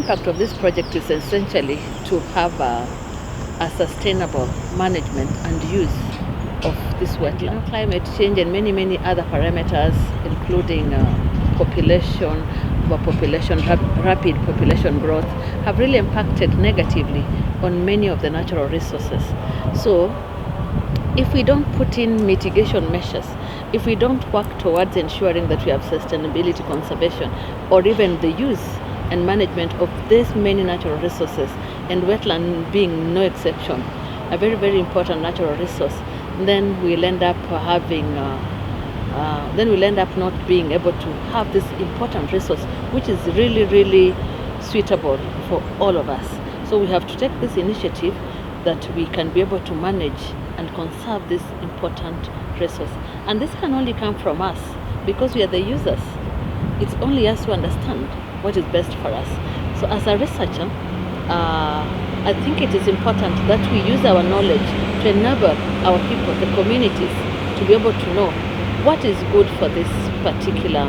impact of this project is essentially to have a sustainable management and use of this wetland. Climate change and many other parameters, including population, overpopulation, rapid population growth, have really impacted negatively on many of the natural resources. So if we don't put in mitigation measures, if we don't work towards ensuring that we have sustainability conservation, or even the use and management of these many natural resources, and wetland being no exception, a very important natural resource, then we'll end up not being able to have this important resource, which is really suitable for all of us. So we have to take this initiative that we can be able to manage and conserve this important resource. And this can only come from us, because we are the users. It's only us who understand what is best for us. So as a researcher, I think it is important that we use our knowledge to enable our people, the communities, to be able to know what is good for this particular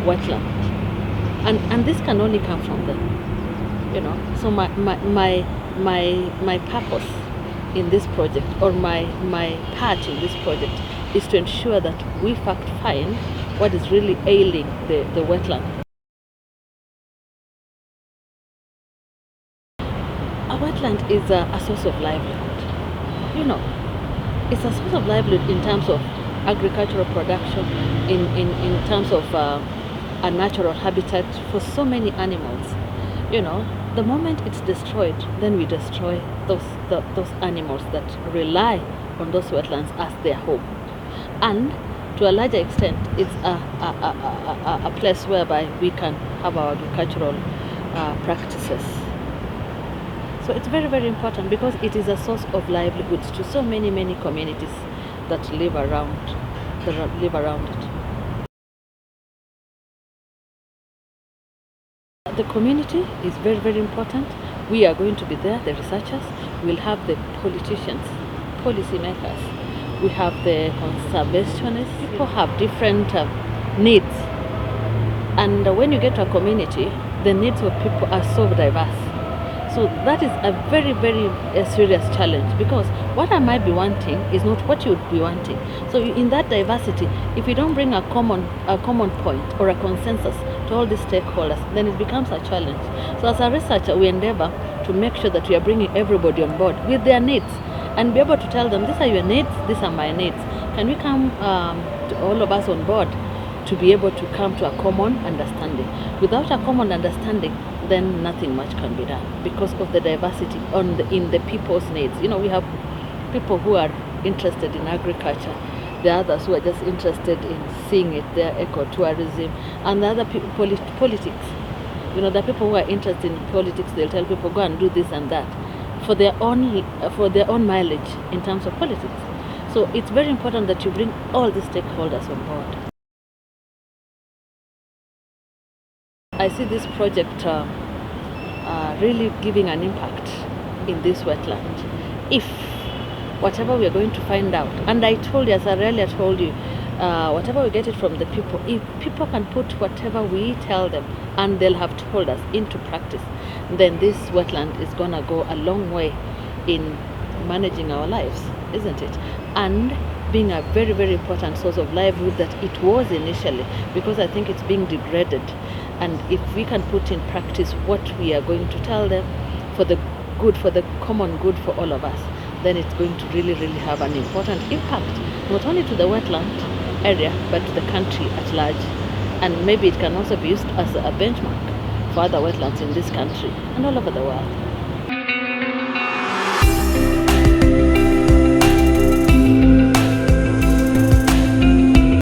wetland. And this can only come from them, you know. So my purpose in this project, or my part in this project, is to ensure that we fact find what is really ailing the wetland. A wetland is a source of livelihood. You know, it's a source of livelihood in terms of agricultural production, in terms of a natural habitat for so many animals. You know, the moment it's destroyed, then we destroy those animals that rely on those wetlands as their home. And to a larger extent, it's a place whereby we can have our agricultural practices. So it's very important, because it is a source of livelihoods to so many communities that live around it. The community is very important. We are going to be there, the researchers. We'll have the politicians, policymakers. We have the conservationists. People have different needs. And when you get to a community, the needs of people are so diverse. So that is a very serious challenge, because what I might be wanting is not what you would be wanting. So in that diversity, if we don't bring a common point or a consensus to all these stakeholders, then it becomes a challenge. So as a researcher, we endeavor to make sure that we are bringing everybody on board with their needs, and be able to tell them, these are your needs, these are my needs. Can we come to all of us on board to be able to come to a common understanding? Without a common understanding, then nothing much can be done, because of the diversity in the people's needs. You know, we have people who are interested in agriculture, the others who are just interested in seeing it, their ecotourism, and the other people, politics. You know, the people who are interested in politics, they'll tell people, go and do this and that, for their own mileage in terms of politics. So it's very important that you bring all the stakeholders on board. I see this project really giving an impact in this wetland. If whatever we are going to find out, and I told you, as I earlier told you, whatever we get it from the people, if people can put whatever we tell them, and they'll have told us, into practice, then this wetland is going to go a long way in managing our lives, isn't it? And being a very important source of livelihood that it was initially, because I think it's being degraded. And if we can put in practice what we are going to tell them, for the good, for the common good for all of us, then it's going to really have an important impact, not only to the wetland area, but to the country at large. And maybe it can also be used as a benchmark for other wetlands in this country and all over the world.